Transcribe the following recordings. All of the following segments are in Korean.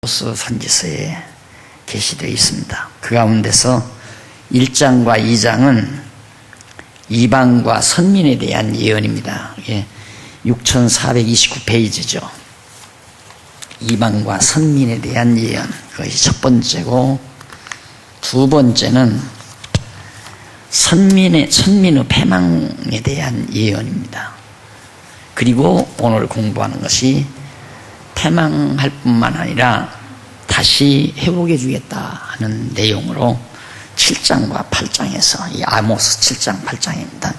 아모스 선지서에 게시되어 있습니다. 그 가운데서 1장과 2장은 이방과 선민에 대한 예언입니다. 6429페이지죠. 이방과 선민에 대한 예언, 그것이 첫 번째고, 두 번째는 선민의 패망에 대한 예언입니다. 그리고 오늘 공부하는 것이 패망할 뿐만 아니라 다시 회복해 주겠다 하는 내용으로 7장과 8장에서, 이 아모스 7장 8장입니다.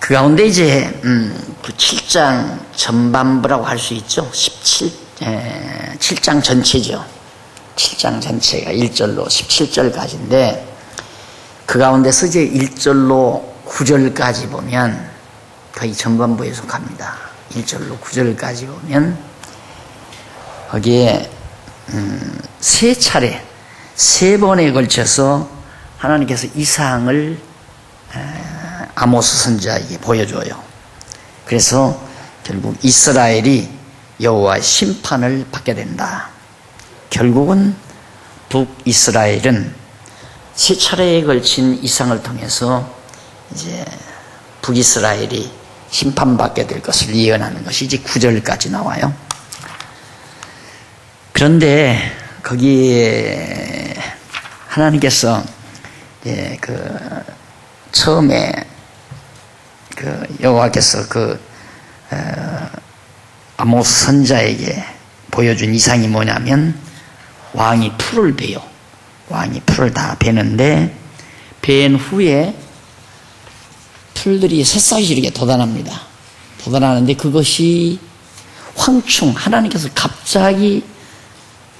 그 가운데 이제 그 7장 전반부라고 할 수 있죠. 7장 전체죠. 7장 전체가 1절로 17절까지인데, 그 가운데서 이제 1절로 9절까지 보면 거의 전반부에 속합니다. 1절로 9절까지 보면 거기에 세 차례, 세 번에 걸쳐서 하나님께서 이상을 아모스 선지자에게 보여줘요. 그래서 결국 이스라엘이 여호와의 심판을 받게 된다. 결국은 북이스라엘은 세 차례에 걸친 이상을 통해서 이제 북이스라엘이 심판받게 될 것을 예언하는 것이 이제 9절까지 나와요. 그런데 거기에 하나님께서 처음에 여호와께서 아모스 선지자에게 보여준 이상이 뭐냐면, 왕이 풀을 베요. 왕이 풀을 다 베는데, 벤 후에 풀들이 새싹이 이렇게 돋아납니다. 돋아나는데 그것이 황충, 하나님께서 갑자기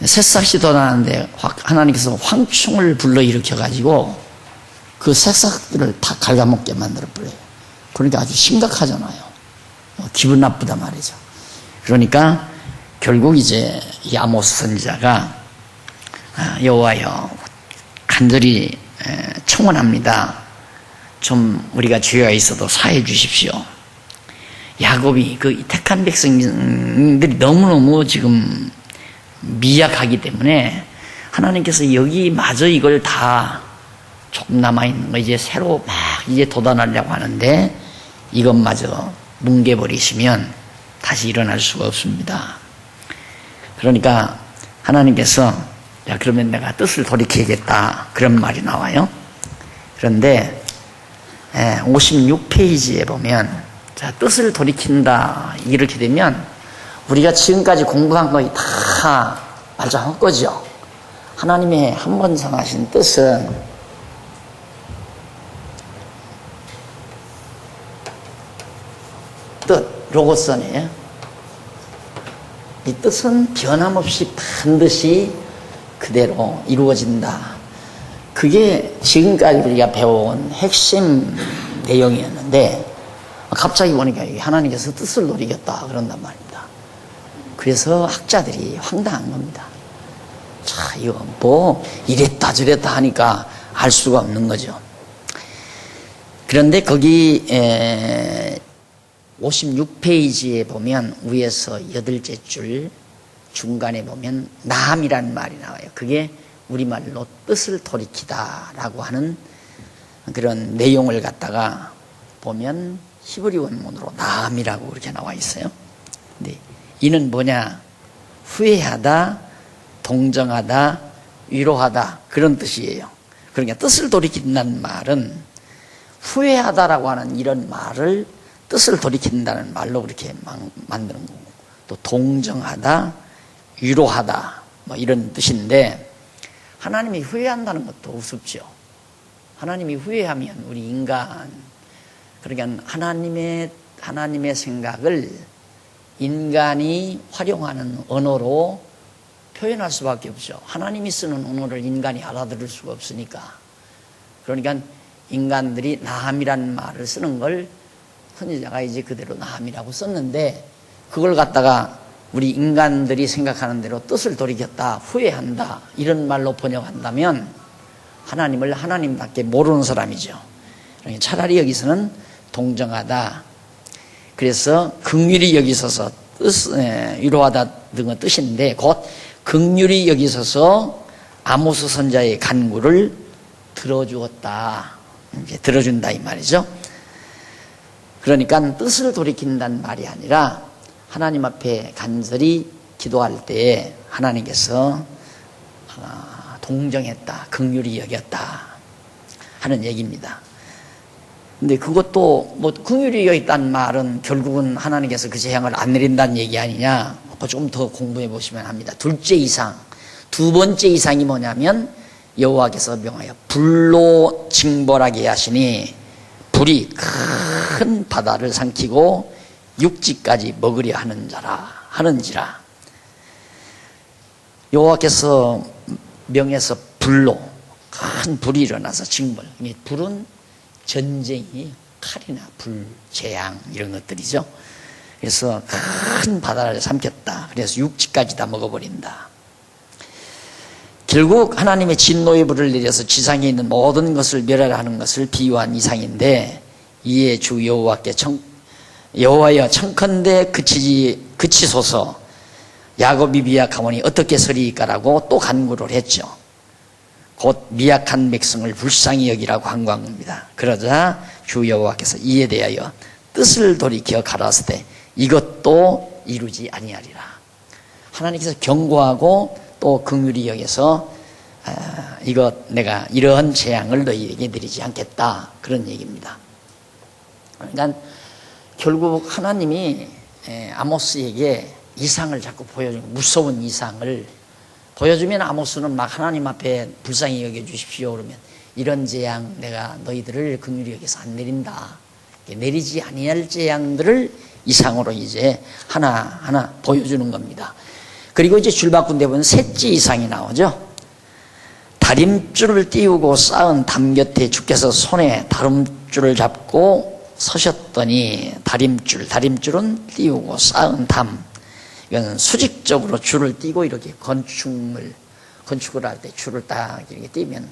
새싹이 돋아나는데 하나님께서 황충을 불러일으켜가지고 그 새싹들을 다 갉아먹게 만들어버려요. 그러니까 아주 심각하잖아요. 기분 나쁘다 말이죠. 그러니까 결국 이제 이 아모스 선지자가 여호와여, 간절히 청원합니다. 좀 우리가 죄가 있어도 사해 주십시오. 야곱이 그 택한 백성들이 너무너무 지금 미약하기 때문에 하나님께서 여기마저 이걸 다 조금 남아있는 거 이제 새로 막 이제 돋아나려고 하는데 이것마저 뭉개버리시면 다시 일어날 수가 없습니다. 그러니까 하나님께서, 야, 그러면 내가 뜻을 돌이키겠다, 그런 말이 나와요. 그런데 56페이지에 보면, 자, 뜻을 돌이킨다 이렇게 되면 우리가 지금까지 공부한 거의 다 말장한 거죠. 하나님의 한 번 정하신 뜻은 뜻, 로고스네요. 이 뜻은 변함없이 반드시 그대로 이루어진다. 그게 지금까지 우리가 배워온 핵심 내용이었는데, 갑자기 보니까 하나님께서 뜻을 노리겠다 그런단 말입니다. 그래서 학자들이 황당한 겁니다. 자, 이거 뭐 이랬다 저랬다 하니까 알 수가 없는 거죠. 그런데 거기 56페이지에 보면 위에서 8째 줄 중간에 보면 나함이라는 말이 나와요. 그게 우리말로 뜻을 돌이키다라고 하는 그런 내용을 갖다가 보면 히브리 원문으로 나함이라고 그렇게 나와 있어요. 근데 이는 뭐냐? 후회하다, 동정하다, 위로하다, 그런 뜻이에요. 그러니까 뜻을 돌이킨다는 말은 후회하다라고 하는 이런 말을 뜻을 돌이킨다는 말로 그렇게 만드는 거고, 또 동정하다, 위로하다, 뭐 이런 뜻인데, 하나님이 후회한다는 것도 우습죠. 하나님이 후회하면 우리 인간, 그러니까 하나님의 생각을 인간이 활용하는 언어로 표현할 수밖에 없죠. 하나님이 쓰는 언어를 인간이 알아들을 수가 없으니까. 그러니까 인간들이 나함이라는 말을 쓰는 걸 선지자가 이제 그대로 나함이라고 썼는데, 그걸 갖다가 우리 인간들이 생각하는 대로 뜻을 돌이켰다, 후회한다, 이런 말로 번역한다면 하나님을 하나님답게 모르는 사람이죠. 그러니까 차라리 여기서는 동정하다, 그래서 긍휼히 여기서서 위로하다 등의 뜻인데, 곧 긍휼히 여기서서 아모스 선자의 간구를 들어주었다. 이제 들어준다 이 말이죠. 그러니까 뜻을 돌이킨다는 말이 아니라 하나님 앞에 간절히 기도할 때에 하나님께서 동정했다, 긍휼히 여겼다 하는 얘기입니다. 근데 그것도 뭐 긍휼히 여겼다는 말은 결국은 하나님께서 그 재앙을 안 내린다는 얘기 아니냐? 좀 더 공부해 보시면 합니다. 둘째 이상, 두 번째 이상이 뭐냐면 여호와께서 명하여 불로 징벌하게 하시니 불이 큰 바다를 삼키고 육지까지 먹으려 하는지라. 여호와께서 명해서 불로 큰 불이 일어나서 징벌. 불은 전쟁이 칼이나 불, 재앙 이런 것들이죠. 그래서 큰 바다를 삼켰다. 그래서 육지까지 다 먹어버린다. 결국 하나님의 진노의 불을 내려서 지상에 있는 모든 것을 멸하는 것을 비유한 이상인데, 이에 주 여호와여 청컨대 그치소서, 야곱이 미약하오니 어떻게 서리이까라고 또 간구를 했죠. 곧 미약한 백성을 불쌍히 여기라고 간구한 겁니다. 그러자 주 여호와께서 이에 대하여 뜻을 돌이켜 가라사대 이것도 이루지 아니하리라. 하나님께서 경고하고 또 긍휼히 여겨서 내가 이러한 재앙을 너희에게 내리지 않겠다, 그런 얘기입니다. 그러니까 결국 하나님이 아모스에게 이상을 자꾸 보여주고, 무서운 이상을 보여주면 아모스는 막 하나님 앞에 불쌍히 여겨주십시오 그러면 이런 재앙 내가 너희들을 긍휼히 여겨서 안 내린다, 내리지 아니할 재앙들을 이상으로 이제 하나하나 보여주는 겁니다. 그리고 이제 줄 바꾼 데 보면 셋째 이상이 나오죠. 다림줄을 띄우고 쌓은 담 곁에 주께서 손에 다림줄을 잡고 서셨더니, 다림줄은 띄우고 쌓은 담, 이건 수직적으로 줄을 띄고 이렇게 건축을 할 때 줄을 딱 이렇게 띄면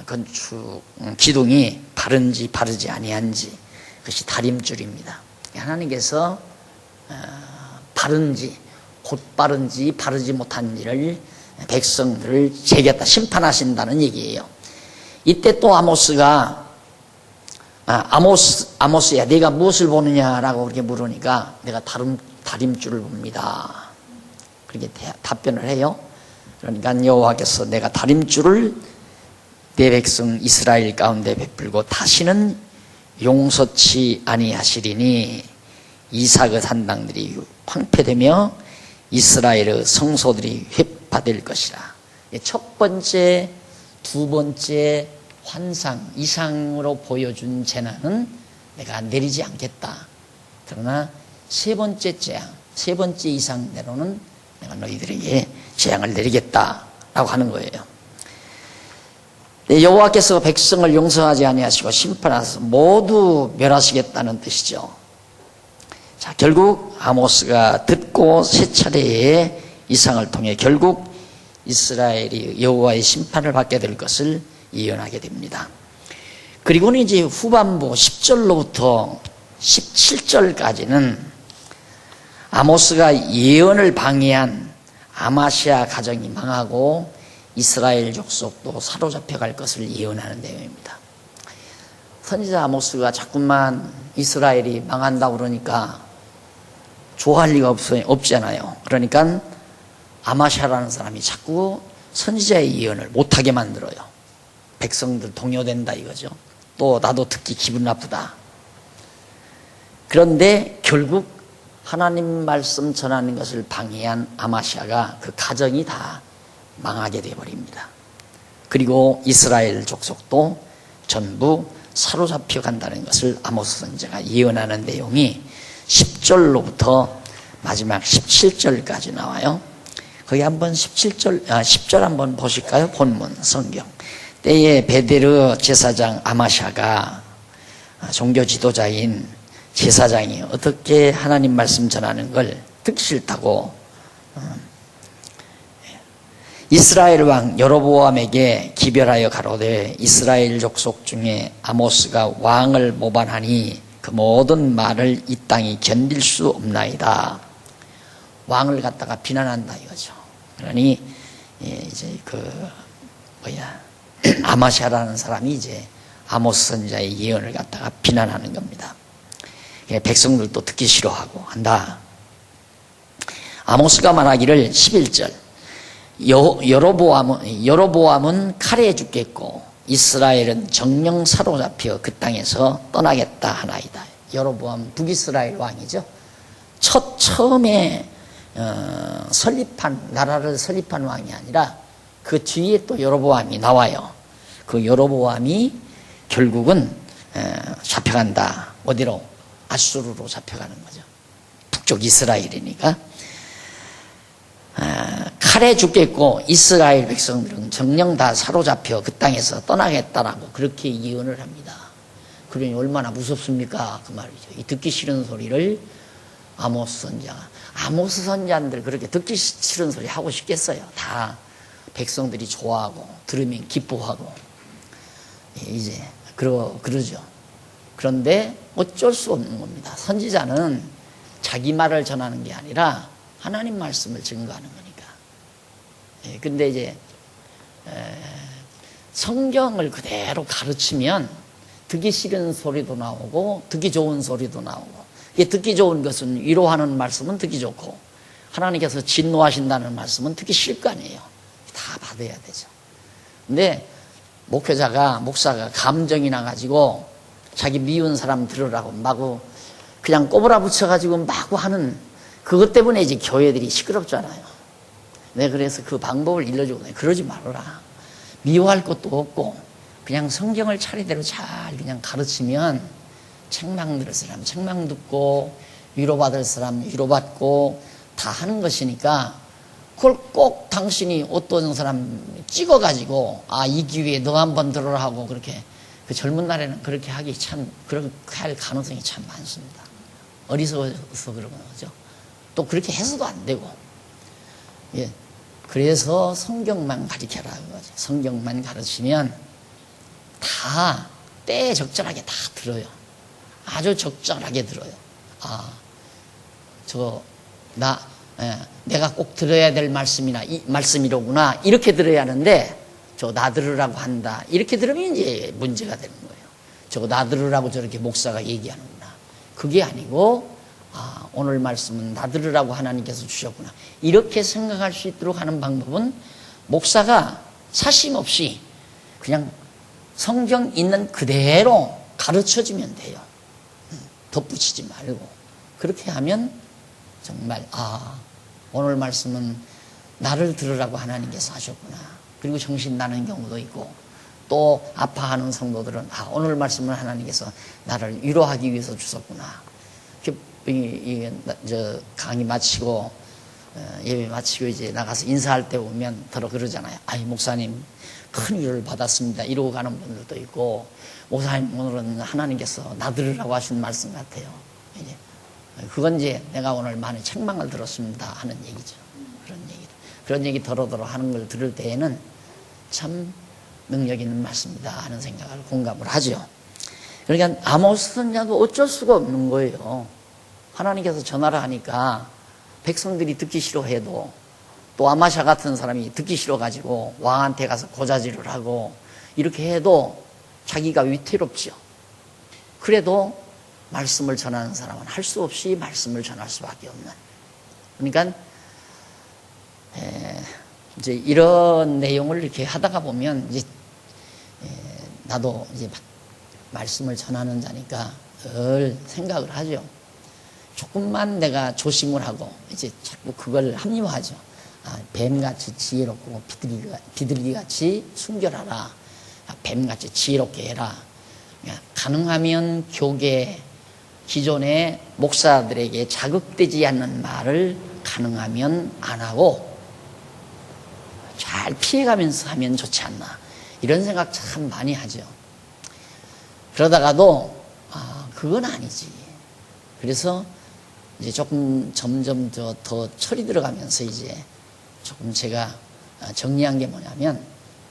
건축 기둥이 바른지 바르지 아니한지, 그것이 다림줄입니다. 하나님께서 바른지 곧바른지 바르지 못한지를 백성들을 재겼다, 심판하신다는 얘기예요. 이때 또 아모스가 아모스야 네가 무엇을 보느냐라고 그렇게 물으니까 내가 다림줄을 봅니다, 그렇게 답변을 해요. 그러니까 여호와께서 내가 다림줄을 내 백성 이스라엘 가운데 베풀고 다시는 용서치 아니하시리니 이삭의 산당들이 황폐되며 이스라엘의 성소들이 회파될 것이라. 첫 번째, 두 번째 환상, 이상으로 보여준 재난은 내가 내리지 않겠다. 그러나 세 번째 재앙, 세 번째 이상대로는 내가 너희들에게 재앙을 내리겠다라고 하는 거예요. 여호와께서 백성을 용서하지 아니하시고 심판하셔서 모두 멸하시겠다는 뜻이죠. 자, 결국 아모스가 듣고 세 차례의 이상을 통해 결국 이스라엘이 여호와의 심판을 받게 될 것을 예언하게 됩니다. 그리고는 이제 후반부 10절로부터 17절까지는 아모스가 예언을 방해한 아마시아 가정이 망하고 이스라엘 족속도 사로잡혀 갈 것을 예언하는 내용입니다. 선지자 아모스가 자꾸만 이스라엘이 망한다고 그러니까 좋아할 리가 없잖아요. 그러니까 아마시아라는 사람이 자꾸 선지자의 예언을 못하게 만들어요. 백성들 동요된다 이거죠. 또 나도 듣기 기분 나쁘다. 그런데 결국 하나님 말씀 전하는 것을 방해한 아마시아가 그 가정이 다 망하게 되어버립니다. 그리고 이스라엘 족속도 전부 사로잡혀 간다는 것을 아모스 선지자가 예언하는 내용이 10절로부터 마지막 17절까지 나와요. 거기 한번 10절 한번 보실까요? 본문 성경. 때에 베데르 제사장 아마샤가 종교 지도자인 제사장이 어떻게 하나님 말씀 전하는 걸 듣기 싫다고 이스라엘 왕 여로보암에게 기별하여 가로되 이스라엘 족속 중에 아모스가 왕을 모반하니 그 모든 말을 이 땅이 견딜 수 없나이다. 왕을 갖다가 비난한다 이거죠. 그러니 이제 아마샤라는 사람이 이제 아모스 선지자의 예언을 갖다가 비난하는 겁니다. 백성들도 듣기 싫어하고 한다. 아모스가 말하기를 11절 여로보암은 칼에 죽겠고 이스라엘은 정령 사로잡혀 그 땅에서 떠나겠다 하나이다. 여로보암 북이스라엘 왕이죠. 처음에 나라를 설립한 왕이 아니라 그 뒤에 또 여로보암이 나와요. 그 여로보암이 결국은 잡혀간다. 어디로? 아수르로 잡혀가는 거죠. 북쪽 이스라엘이니까. 칼에 죽겠고 이스라엘 백성들은 정령 다 사로잡혀 그 땅에서 떠나겠다라고 그렇게 예언을 합니다. 그러니 얼마나 무섭습니까? 그 말이죠. 이 듣기 싫은 소리를 아모스 선지자들 그렇게 듣기 싫은 소리 하고 싶겠어요. 다 백성들이 좋아하고 들으면 기뻐하고 이제 그러죠. 그런데 어쩔 수 없는 겁니다. 선지자는 자기 말을 전하는 게 아니라 하나님 말씀을 증거하는 거니까. 근데 이제 성경을 그대로 가르치면 듣기 싫은 소리도 나오고 듣기 좋은 소리도 나오고, 이게 듣기 좋은 것은 위로하는 말씀은 듣기 좋고 하나님께서 진노하신다는 말씀은 듣기 싫을 거 아니에요. 다 받아야 되죠. 근데 목사가 감정이 나가지고 자기 미운 사람 들으라고 마구 그냥 꼬부라 붙여가지고 마구 하는 그것 때문에 이제 교회들이 시끄럽잖아요. 네, 그래서 그 방법을 일러주고 그러지 말아라. 미워할 것도 없고 그냥 성경을 차례대로 잘 그냥 가르치면 책망 들을 사람 책망 듣고 위로받을 사람 위로받고 다 하는 것이니까, 그걸 꼭 당신이 어떤 사람 찍어가지고 이 기회에 너 한번 들어라 하고 그렇게 그 젊은 날에는 그렇게 하기 그렇게 할 가능성이 참 많습니다. 어리석어서 그런 거죠. 또 그렇게 해서도 안 되고. 예. 그래서 성경만 가르쳐라 그거죠. 성경만 가르치면 다 때에 적절하게 다 들어요. 아주 적절하게 들어요. 내가 꼭 들어야 될 말씀이로구나. 이렇게 들어야 하는데, 나 들으라고 한다. 이렇게 들으면 이제 문제가 되는 거예요. 나 들으라고 저렇게 목사가 얘기하는구나. 그게 아니고, 오늘 말씀은 나 들으라고 하나님께서 주셨구나. 이렇게 생각할 수 있도록 하는 방법은 목사가 사심 없이 그냥 성경 있는 그대로 가르쳐주면 돼요. 덧붙이지 말고. 그렇게 하면 정말 오늘 말씀은 나를 들으라고 하나님께서 하셨구나. 그리고 정신 나는 경우도 있고, 또 아파하는 성도들은 오늘 말씀을 하나님께서 나를 위로하기 위해서 주셨구나. 강의 마치고 예배 마치고 이제 나가서 인사할 때 오면 더러 그러잖아요. 목사님 큰 위로를 받았습니다. 이러고 가는 분들도 있고, 목사님 오늘은 하나님께서 나 들으라고 하신 말씀 같아요. 이제 그건 이제 내가 오늘 많이 책망을 들었습니다 하는 얘기죠. 그런 얘기 더러더러 하는 걸 들을 때에는 참 능력 있는 말씀이다 하는 생각을 공감을 하죠. 그러니까 아모스 선지자도 어쩔 수가 없는 거예요. 하나님께서 전하라 하니까 백성들이 듣기 싫어해도, 또 아마샤 같은 사람이 듣기 싫어가지고 왕한테 가서 고자질을 하고 이렇게 해도 자기가 위태롭죠. 그래도 말씀을 전하는 사람은 할 수 없이 말씀을 전할 수밖에 없는. 그러니까 이제 이런 내용을 이렇게 하다가 보면 이제 나도 이제 말씀을 전하는 자니까 늘 생각을 하죠. 조금만 내가 조심을 하고 이제 자꾸 그걸 합리화하죠. 뱀같이 지혜롭고 비둘기같이 순결하라. 뱀같이 지혜롭게 해라. 가능하면 교계 기존의 목사들에게 자극되지 않는 말을 가능하면 안 하고 잘 피해가면서 하면 좋지 않나, 이런 생각 참 많이 하죠. 그러다가도 그건 아니지. 그래서 이제 조금 점점 더 철이 들어가면서 이제 조금 제가 정리한 게 뭐냐면,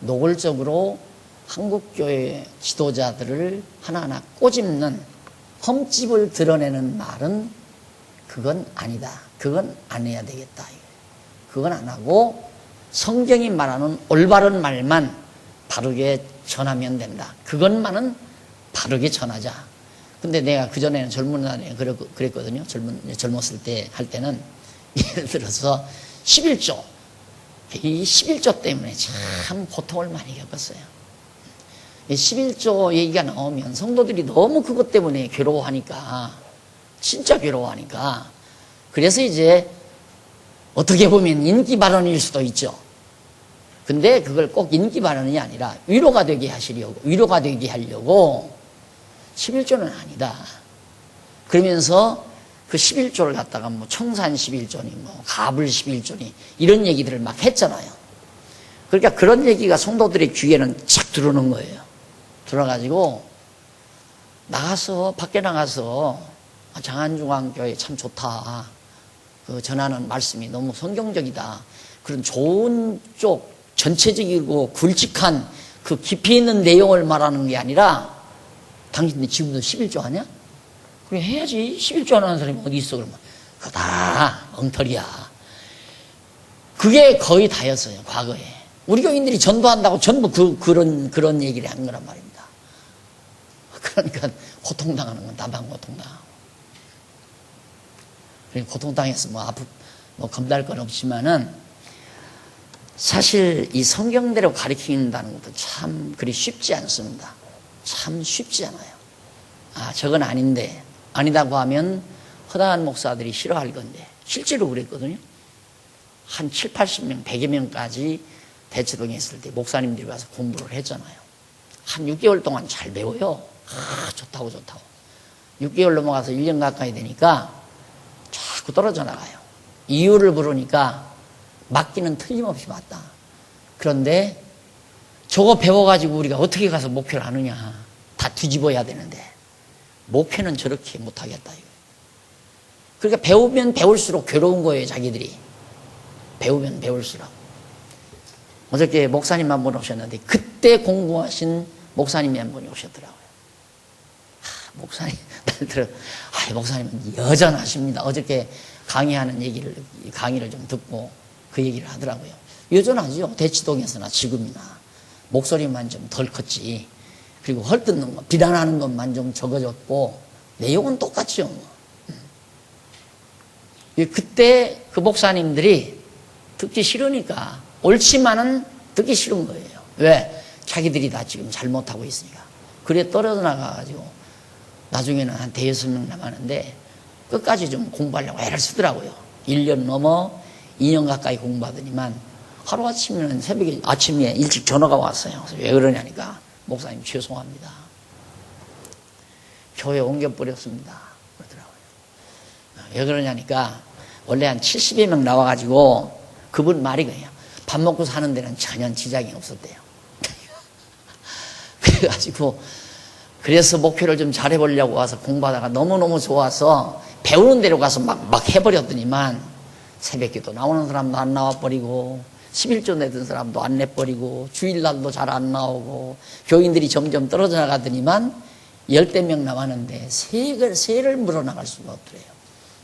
노골적으로 한국교회 지도자들을 하나하나 꼬집는, 흠집을 드러내는 말은 그건 아니다. 그건 안 해야 되겠다. 그건 안 하고 성경이 말하는 올바른 말만 바르게 전하면 된다. 그것만은 바르게 전하자. 근데 내가 그전에는 젊은 날에 그랬거든요. 젊었을 때 할 때는 예를 들어서 11조. 이 11조 때문에 참 고통을 많이 겪었어요. 11조 얘기가 나오면 성도들이 너무 그것 때문에 괴로워하니까, 진짜 괴로워하니까, 그래서 이제 어떻게 보면 인기 발언일 수도 있죠. 근데 그걸 꼭 인기 발언이 아니라 위로가 되게 하려고 11조는 아니다. 그러면서 그 11조를 갖다가 뭐 청산 11조니 뭐 가불 11조니 이런 얘기들을 막 했잖아요. 그러니까 그런 얘기가 성도들의 귀에는 착 들어오는 거예요. 들어가지고 밖에 나가서 장안중앙교회 참 좋다. 그 전하는 말씀이 너무 성경적이다. 그런 좋은 쪽 전체적이고 굵직한 그 깊이 있는 내용을 말하는 게 아니라 당신들 지금도 11조 하냐? 그래 해야지. 11조 하는 사람이 어디 있어 그러면. 그거 다 엉터리야. 그게 거의 다였어요. 과거에. 우리 교인들이 전도한다고 전부 그런 얘기를 한 거란 말입니다. 그러니까 고통당하는 건 나만 고통당하고. 고통당해서 뭐 겁날 건 없지만은 사실 이 성경대로 가르친다는 것도 참 그리 쉽지 않습니다. 참 쉽지 않아요. 저건 아닌데, 아니다고 하면 허다한 목사들이 싫어할 건데, 실제로 그랬거든요. 한 7, 80명, 100여 명까지 대치동에 있을 때 목사님들이 와서 공부를 했잖아요. 한 6개월 동안 잘 배워요. 좋다고. 6개월 넘어가서 1년 가까이 되니까 자꾸 떨어져 나가요. 이유를 물으니까 맞기는 틀림없이 맞다. 그런데 저거 배워가지고 우리가 어떻게 가서 목표를 하느냐. 다 뒤집어야 되는데 목표는 저렇게 못하겠다. 그러니까 배우면 배울수록 괴로운 거예요. 자기들이. 배우면 배울수록. 어저께 목사님 한 분 오셨는데 그때 공부하신 목사님이 한 분이 오셨더라고요. 목사님, 목사님은 여전하십니다. 어저께 강의를 좀 듣고 그 얘기를 하더라고요. 여전하죠. 대치동에서나 지금이나. 목소리만 좀 덜 컸지. 그리고 헐뜯는 거, 비난하는 것만 좀 적어졌고, 내용은 똑같죠. 그때 그 목사님들이 듣기 싫으니까, 옳지만은 듣기 싫은 거예요. 왜? 자기들이 다 지금 잘못하고 있으니까. 그래 떨어져 나가가지고, 나중에는 한 5명 남았는데, 끝까지 좀 공부하려고 애를 쓰더라고요. 1년 넘어 2년 가까이 공부하더니만, 하루아침에는 아침에 일찍 전화가 왔어요. 그래서 왜 그러냐니까, 목사님 죄송합니다. 교회 옮겨버렸습니다. 그러더라고요. 왜 그러냐니까, 원래 한 70여 명 나와가지고, 그분 말이 그래요. 밥 먹고 사는 데는 전혀 지장이 없었대요. 그래가지고, 그래서 목표를 좀 잘해보려고 와서 공부하다가 너무너무 좋아서 배우는 데로 가서 막 해버렸더니만 새벽기도 나오는 사람도 안 나와버리고 11조 내던 사람도 안 내버리고 주일날도 잘 안 나오고 교인들이 점점 떨어져 나가더니만 10대 명 남았는데 세를 물어나갈 수가 없더래요.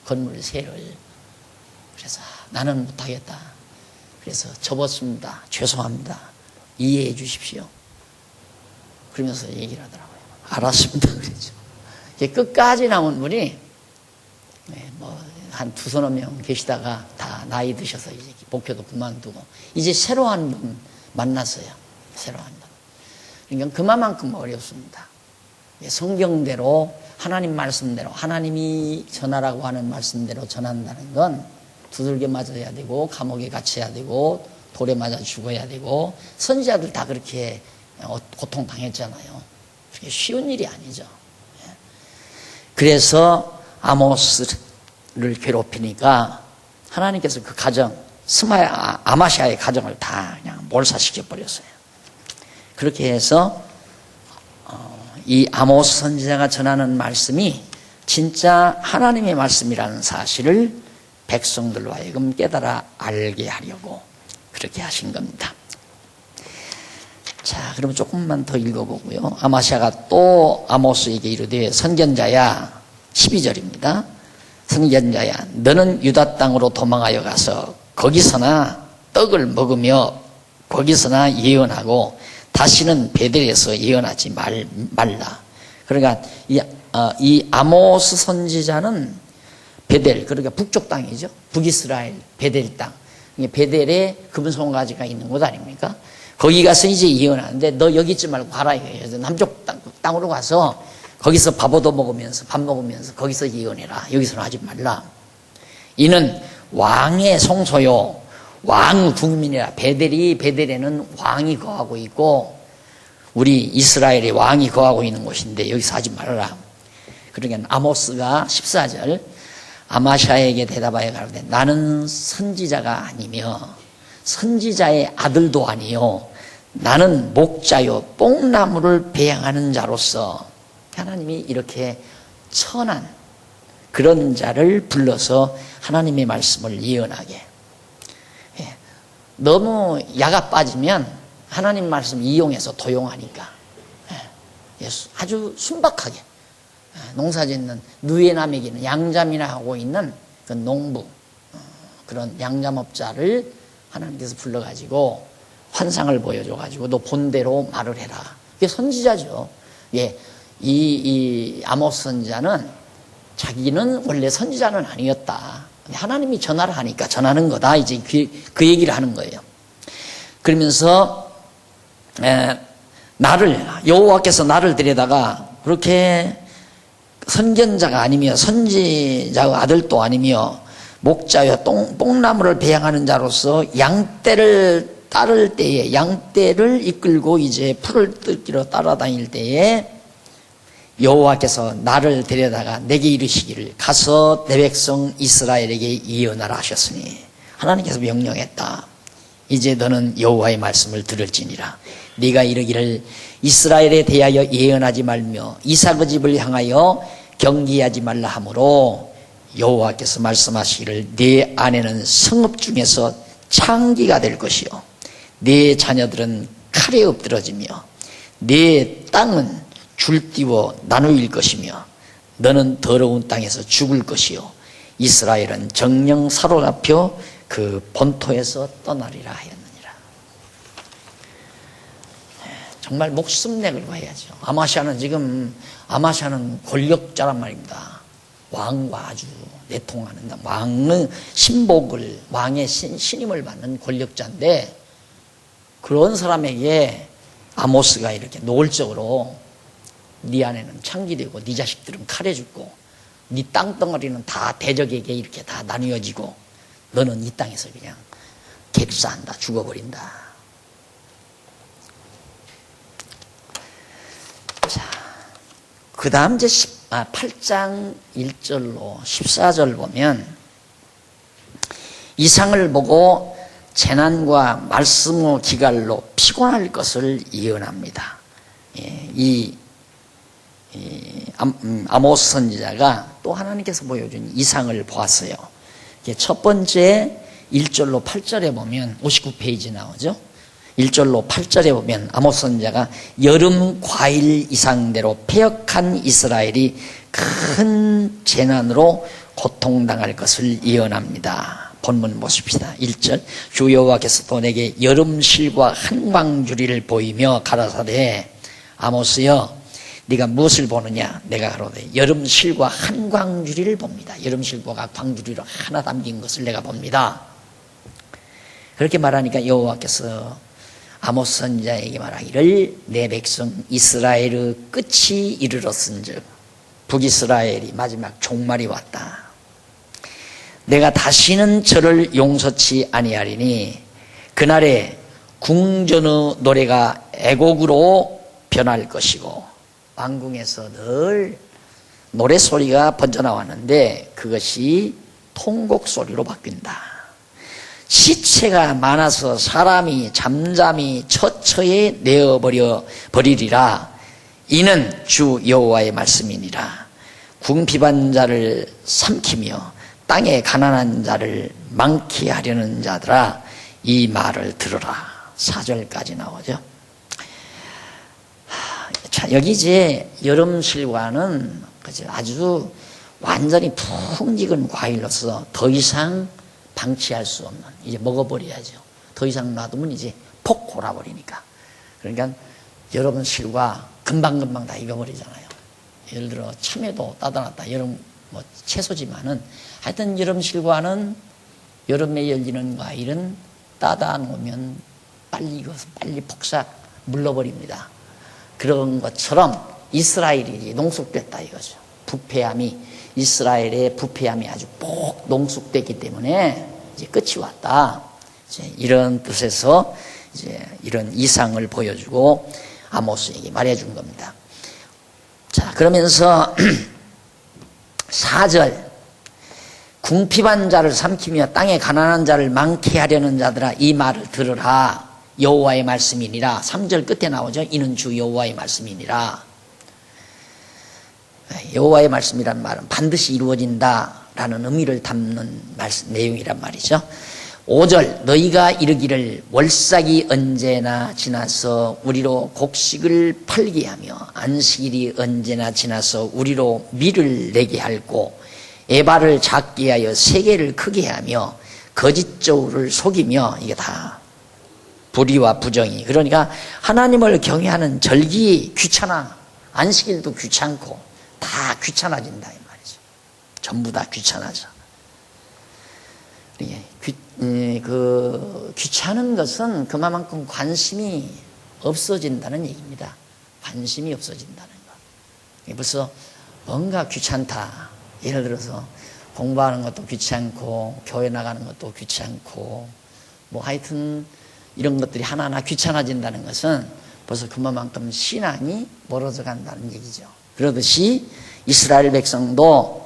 건물 세를. 그래서 나는 못하겠다. 그래서 접었습니다. 죄송합니다. 이해해 주십시오. 그러면서 얘기를 하더라고요. 알았습니다. 그랬죠. 끝까지 남은 분이 한 2-3명 계시다가 다 나이 드셔서 이제 목표도 그만두고 이제 새로 한 분 만났어요. 새로 한 분. 그러니까 그만큼 어렵습니다. 성경대로 하나님 말씀대로 하나님이 전하라고 하는 말씀대로 전한다는 건 두들겨 맞아야 되고 감옥에 갇혀야 되고 돌에 맞아 죽어야 되고 선지자들 다 그렇게 고통당했잖아요. 그게 쉬운 일이 아니죠. 그래서 아모스를 괴롭히니까 하나님께서 그 가정, 아마시아의 가정을 다 그냥 몰살시켜 버렸어요. 그렇게 해서 이 아모스 선지자가 전하는 말씀이 진짜 하나님의 말씀이라는 사실을 백성들로 하여금 깨달아 알게 하려고 그렇게 하신 겁니다. 자, 그러면 조금만 더 읽어보고요. 아마시아가 또 아모스에게 이르되 선견자야, 12절입니다. 선견자야, 너는 유다 땅으로 도망하여 가서 거기서나 떡을 먹으며 거기서나 예언하고 다시는 베델에서 예언하지 말라. 그러니까 이 아모스 선지자는 베델, 그러니까 북쪽 땅이죠. 북이스라엘 베델 땅. 베델에 금송아지가 있는 곳 아닙니까? 거기 가서 이제 예언하는데 너 여기 있지 말고 가라 이거예요. 남쪽 땅으로 가서 거기서 밥 얻어 먹으면서 밥 먹으면서 거기서 예언해라. 여기서는 하지 말라. 이는 왕의 성소요 왕 국민이라. 베델에는 왕이 거하고 있고 우리 이스라엘의 왕이 거하고 있는 곳인데 여기서 하지 말아라. 그러니까 아모스가 14절 아마샤에게 대답하여 가로되 나는 선지자가 아니며 선지자의 아들도 아니요 나는 목자요 뽕나무를 배양하는 자로서 하나님이 이렇게 천한 그런 자를 불러서 하나님의 말씀을 예언하게. 너무 야가 빠지면 하나님 말씀 이용해서 도용하니까 아주 순박하게 농사짓는 누에남에게는 양잠이나 하고 있는 그 농부 그런 양잠업자를 하나님께서 불러가지고 환상을 보여줘가지고 너 본대로 말을 해라. 이게 선지자죠. 예, 이 아모스 선지자는 자기는 원래 선지자는 아니었다. 하나님이 전화를 하니까 전하는 거다. 이제 그 얘기를 하는 거예요. 그러면서 여호와께서 나를 데려다가 그렇게 선견자가 아니며 선지자의 아들도 아니며 목자여 뽕나무를 배양하는 자로서 양떼를 따를 때에 양떼를 이끌고 이제 풀을 뜯기로 따라다닐 때에 여호와께서 나를 데려다가 내게 이르시기를 가서 내 백성 이스라엘에게 예언하라 하셨으니 하나님께서 명령했다. 이제 너는 여호와의 말씀을 들을지니라. 네가 이르기를 이스라엘에 대하여 예언하지 말며 이삭의 집을 향하여 경계하지 말라 하므로 여호와께서 말씀하시기를 네 아내는 성읍 중에서 창기가 될 것이요 네 자녀들은 칼에 엎드러지며 네 땅은 줄띄워 나누일 것이며 너는 더러운 땅에서 죽을 것이요 이스라엘은 정령 사로잡혀 그 본토에서 떠나리라 하였느니라. 정말 목숨 내걸고 해야죠. 아마샤는 권력자란 말입니다. 왕과 아주 내통하는 왕의 신복을 왕의 신임을 받는 권력자인데 그런 사람에게 아모스가 이렇게 노골적으로 네 아내는 창기되고 네 자식들은 칼에 죽고 네 땅덩어리는 다 대적에게 이렇게 다 나뉘어지고 너는 이 땅에서 그냥 객사한다 죽어버린다. 자, 그 다음 이제 8장 1절로 14절 보면 이상을 보고 재난과 말씀의 기갈로 피곤할 것을 예언합니다. 이 아모스 선지자가 또 하나님께서 보여준 이상을 보았어요. 첫 번째 1절로 8절에 보면 59페이지 나오죠. 1절로 8절에 보면 아모스 선지자가 여름 과일 이상대로 패역한 이스라엘이 큰 재난으로 고통당할 것을 예언합니다. 본문 보십시다. 1절 주 여호와께서 또 내게 여름실과 한광주리를 보이며 가라사대 아모스여 네가 무엇을 보느냐? 내가 가로되 여름실과 한광주리를 봅니다. 여름실과 광주리로 하나 담긴 것을 내가 봅니다. 그렇게 말하니까 여호와께서 아모스 선지자에게 말하기를 내 백성 이스라엘의 끝이 이르렀은즉 북이스라엘이 마지막 종말이 왔다. 내가 다시는 저를 용서치 아니하리니 그날에 궁전의 노래가 애곡으로 변할 것이고 왕궁에서 늘 노래소리가 번져나왔는데 그것이 통곡소리로 바뀐다. 시체가 많아서 사람이 잠잠히 처처에 내어버리리라. 이는 주 여호와의 말씀이니라. 궁핍한 자를 삼키며 땅에 가난한 자를 많게 하려는 자들아 이 말을 들으라. 4절까지 나오죠. 자, 여기 이제 여름실과는 아주 완전히 푹 익은 과일로서 더 이상 방치할 수 없는 이제 먹어버려야죠. 더 이상 놔두면 이제 폭 골아버리니까. 그러니까 여러분 실과 금방금방 다 익어버리잖아요. 예를 들어 참외도 따다 놨다 여름 뭐 채소지만은 하여튼 여름 실과는 여름에 열리는 과일은 따다 놓으면 빨리 익어서 빨리 폭삭 물러버립니다. 그런 것처럼 이스라엘이 농축됐다 이거죠. 부패함이 이스라엘의 부패함이 아주 꼭 농축됐기 때문에 이제 끝이 왔다. 이제 이런 뜻에서 이제 이런 이상을 보여주고 아모스에게 말해준 겁니다. 자, 그러면서 4절 궁핍한 자를 삼키며 땅에 가난한 자를 많게 하려는 자들아 이 말을 들으라. 여호와의 말씀이니라. 3절 끝에 나오죠. 이는 주 여호와의 말씀이니라. 여호와의 말씀이란 말은 반드시 이루어진다라는 의미를 담는 내용이란 말이죠. 5절 너희가 이르기를 월삭이 언제나 지나서 우리로 곡식을 팔게 하며 안식일이 언제나 지나서 우리로 밀을 내게 할고 에바를 작게 하여 세계를 크게 하며 거짓 저울을 속이며 이게 다 불의와 부정이. 그러니까 하나님을 경외하는 절기 귀찮아. 안식일도 귀찮고 다 귀찮아진다 이 말이죠. 전부 다 귀찮아져. 귀찮은 것은 그만큼 관심이 없어진다는 얘기입니다. 관심이 없어진다는 거. 벌써 뭔가 귀찮다. 예를 들어서 공부하는 것도 귀찮고 교회 나가는 것도 귀찮고 뭐 하여튼 이런 것들이 하나하나 귀찮아진다는 것은 벌써 그만큼 신앙이 멀어져 간다는 얘기죠. 그러듯이 이스라엘 백성도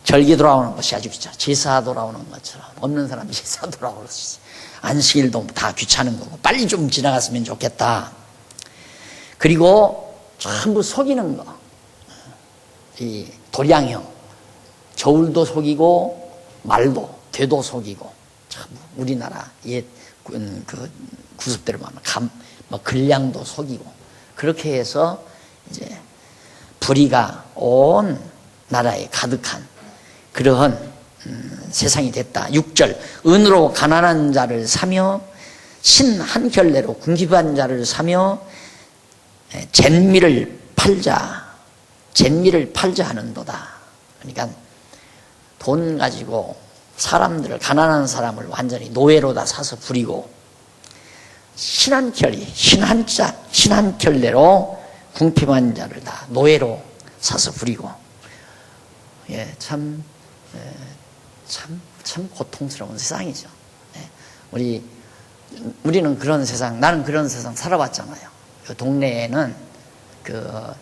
절기 돌아오는 것이 아주 귀찮아. 제사 돌아오는 것처럼 없는 사람이 제사 돌아오듯이 안식일도 다 귀찮은 거고 빨리 좀 지나갔으면 좋겠다. 그리고 전부 속이는 거. 이 도량형 저울도 속이고 말도 되도 속이고 참 우리나라 옛 그 구습대로 말하면 근량도 속이고 그렇게 해서 이제 불의가 온 나라에 가득한 그러한 세상이 됐다. 6절 은으로 가난한 자를 사며 신 한 켤레로 궁핍한 자를 사며 잿미를 팔자 하는도다. 그러니까 돈 가지고 사람들을 가난한 사람을 완전히 노예로다 사서 부리고 신 한 켤레로 궁핍한 자를 다 노예로 사서 부리고 참 고통스러운 세상이죠. 우리는 그런 세상, 나는 그런 세상 살아봤잖아요. 그 동네에는 그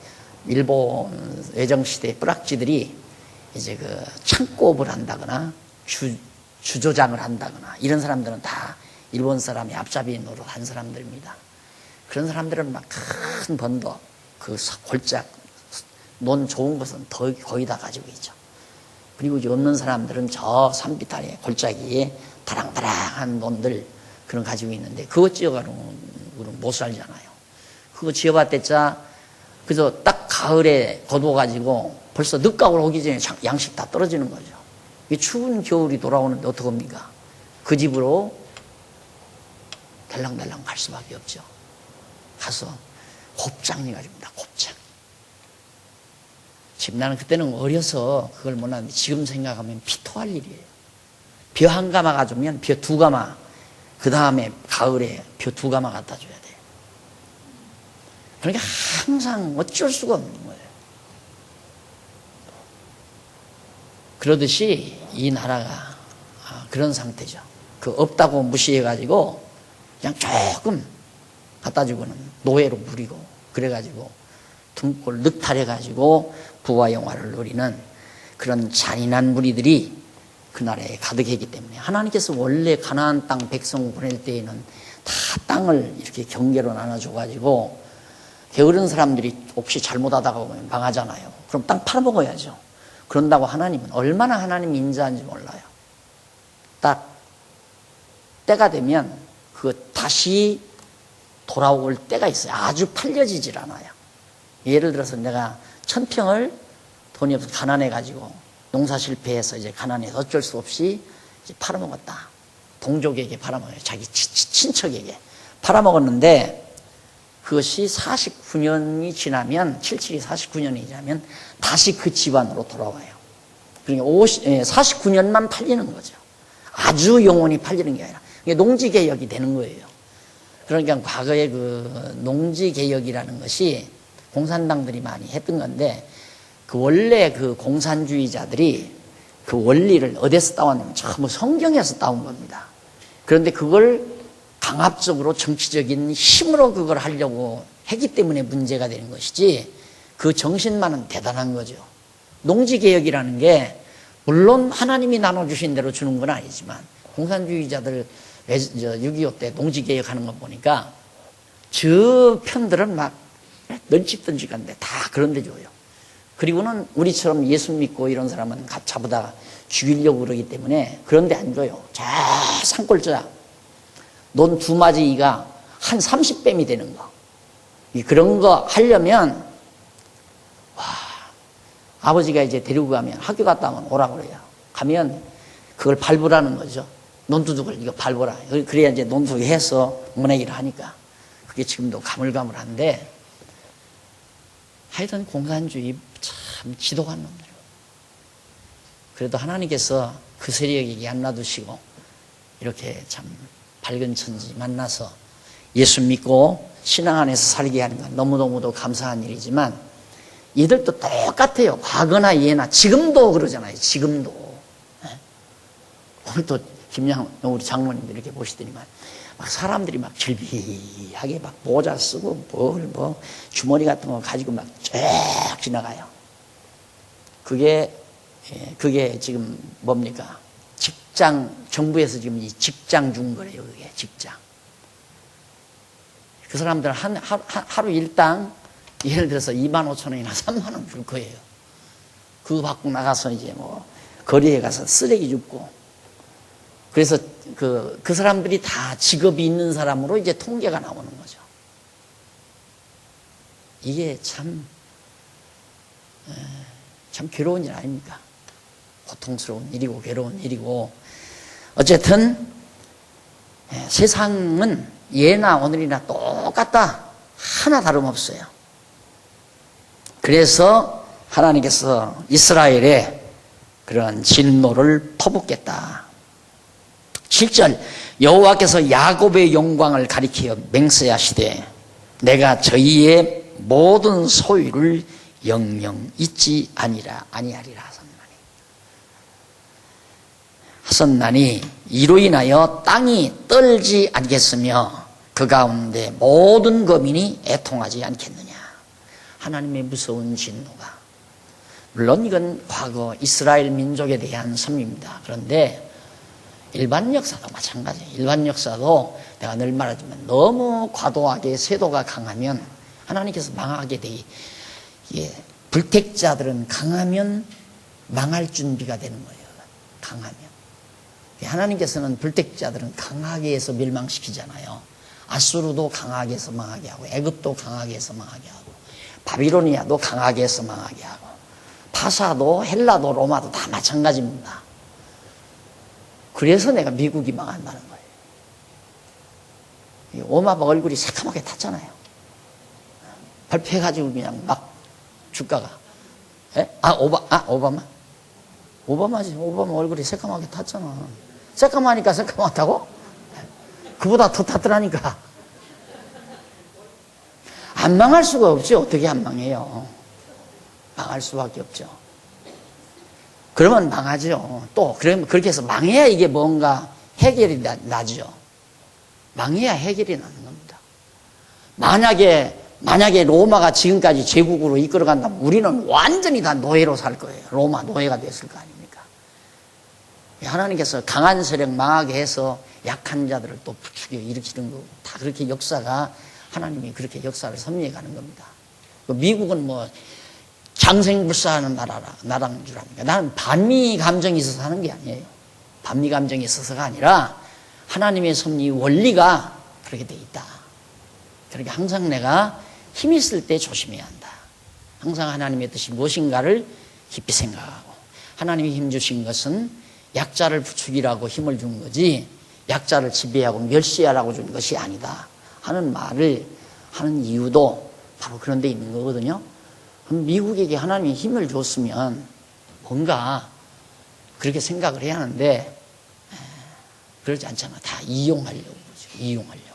일본 외정시대 뿌락지들이 이제 그 창고업을 한다거나 주조장을 한다거나 이런 사람들은 다 일본 사람이 앞잡이 노릇 한 사람들입니다. 그런 사람들은 막 큰 번도 그 골짝 논 좋은 것은 거의 다 가지고 있죠. 그리고 이제 없는 사람들은 저 산비탈에 골짜기에 다랑다랑한 논들 그런 가지고 있는데 그거 지어가지고는 못 살잖아요. 그거 지어봤댔자 그래서 딱 가을에 거둬가지고 벌써 늦가을 오기 전에 양식 다 떨어지는 거죠. 이 추운 겨울이 돌아오는데 어떡합니까? 그 집으로 달랑달랑 갈 수밖에 없죠. 가서 곱창이 가집니다. 곱창. 지금 나는 그때는 어려서 그걸 몰랐는데 지금 생각하면 피토할 일이에요. 벼 한 가마 가져오면 벼 두 가마, 그 다음에 가을에 벼 두 가마 갖다 줘야 돼요. 그러니까 항상 어쩔 수가 없는 거예요. 그러듯이 이 나라가 그런 상태죠. 그 없다고 무시해가지고 그냥 조금 갖다 주고는 노예로 부리고 그래가지고 등골 늑탈해가지고 부와 영화를 누리는 그런 잔인한 무리들이 그 나라에 가득했기 때문에 하나님께서 원래 가나안 땅 백성 보낼 때에는 다 땅을 이렇게 경계로 나눠줘가지고 게으른 사람들이 혹시 잘못하다가 보면 망하잖아요. 그럼 땅 팔아먹어야죠. 그런다고 하나님은 얼마나 하나님 인자한지 몰라요. 딱 때가 되면 그거 다시 돌아올 때가 있어요. 아주 팔려지질 않아요. 예를 들어서 내가 1000평을 돈이 없어 가난해가지고 농사 실패해서 이제 가난해서 어쩔 수 없이 이제 팔아먹었다. 동족에게 팔아먹어요. 자기 친척에게 팔아먹었는데 그것이 49년이 지나면 77이 49년이 지나면 다시 그 집안으로 돌아와요. 그러니까 49년만 팔리는 거죠. 아주 영원히 팔리는 게 아니라 농지개혁이 되는 거예요. 그러니까 과거에 그 농지개혁이라는 것이 공산당들이 많이 했던 건데 그 원래 그 공산주의자들이 그 원리를 어디서 따왔냐면 전부 성경에서 따온 겁니다. 그런데 그걸 강압적으로 정치적인 힘으로 그걸 하려고 했기 때문에 문제가 되는 것이지 그 정신만은 대단한 거죠. 농지개혁이라는 게 물론 하나님이 나눠주신 대로 주는 건 아니지만 공산주의자들 6.25 때 농지개혁하는 거 보니까 저 편들은 막 넌치던지간데 다 그런 데 줘요. 그리고는 우리처럼 예수 믿고 이런 사람은 잡아다 죽이려고 그러기 때문에 그런 데 안 줘요. 저 산골짜기 논 2마지가 한 30뱀이 되는 거. 그런 거 하려면 와, 아버지가 이제 데리고 가면 학교 갔다 오면 오라고 그래요. 가면 그걸 밟으라는 거죠. 논두둑을 이거 밟으라. 그래야 이제 논두둑 해서 모내기를 하니까 그게 지금도 가물가물한데 하여튼 공산주의 참 지독한 놈들. 그래도 하나님께서 그 세력에게 안 놔두시고 이렇게 참 밝은 천지 만나서 예수 믿고 신앙 안에서 살게 하는 건 너무너무도 감사한 일이지만 이들도 똑같아요. 과거나 예나 지금도 그러잖아요. 지금도. 오늘 또 김양 우리 장모님들 이렇게 보시더니만 막 사람들이 막 질비하게 막 모자 쓰고 뭐 주머니 같은 거 가지고 막 쫙 지나가요. 그게 지금 뭡니까? 직장, 정부에서 지금 이 직장 준 거래요. 그게 직장. 그 사람들 하루 일당 예를 들어서 25,000원이나 30,000원 줄 거예요. 그거 받고 나가서 이제 뭐 거리에 가서 쓰레기 줍고 그래서 그 사람들이 다 직업이 있는 사람으로 이제 통계가 나오는 거죠. 이게 참 괴로운 일 아닙니까? 고통스러운 일이고 괴로운 일이고 어쨌든 세상은 예나 오늘이나 똑같다. 하나 다름없어요. 그래서 하나님께서 이스라엘에 그런 진노를 퍼붓겠다. 7절 여호와께서 야곱의 영광을 가리켜 맹세하시되 내가 저희의 모든 소유를 영영 잊지 아니하리라 하셨나니 이로 인하여 땅이 떨지 않겠으며 그 가운데 모든 거민이 애통하지 않겠느냐. 하나님의 무서운 진노가 물론 이건 과거 이스라엘 민족에 대한 섭리입니다. 그런데 일반 역사도 마찬가지예요. 일반 역사도 내가 늘 말하지만 너무 과도하게 세도가 강하면 하나님께서 망하게 돼. 불택자들은 강하면 망할 준비가 되는 거예요. 강하면. 하나님께서는 불택자들은 강하게 해서 멸망시키잖아요. 아수르도 강하게 해서 망하게 하고 애굽도 강하게 해서 망하게 하고 바비로니아도 강하게 해서 망하게 하고 파사도 헬라도 로마도 다 마찬가지입니다. 그래서 내가 미국이 망한다는 거예요. 오바마 얼굴이 새까맣게 탔잖아요. 발표해가지고 그냥 막 주가가. 오바마? 오바마지. 오바마 얼굴이 새까맣게 탔잖아. 새까마니까 새까맣다고? 그보다 더 탔더라니까. 안 망할 수가 없지. 어떻게 안 망해요? 망할 수밖에 없죠. 그러면 망하죠. 또 그렇게 해서 망해야 이게 뭔가 해결이 나죠. 망해야 해결이 나는 겁니다. 만약에 로마가 지금까지 제국으로 이끌어간다면 우리는 완전히 다 노예로 살 거예요. 로마 노예가 됐을 거 아닙니까? 하나님께서 강한 세력 망하게 해서 약한 자들을 또 부추겨 일으키는 거 다 그렇게 역사가 하나님이 그렇게 역사를 섭리해 가는 겁니다. 미국은 뭐 장생불사하는 나라인 줄 압니까? 나는 반미 감정이 있어서 하는 게 아니에요. 반미 감정이 있어서가 아니라 하나님의 섭리 원리가 그렇게 돼 있다. 그러니까 항상 내가 힘 있을 때 조심해야 한다. 항상 하나님의 뜻이 무엇인가를 깊이 생각하고 하나님이 힘 주신 것은 약자를 부추기라고 힘을 준 거지 약자를 지배하고 멸시하라고 준 것이 아니다 하는 말을 하는 이유도 바로 그런 데 있는 거거든요. 미국에게 하나님이 힘을 줬으면 뭔가 그렇게 생각을 해야 하는데 그러지 않잖아. 다 이용하려고 그러죠. 이용하려고.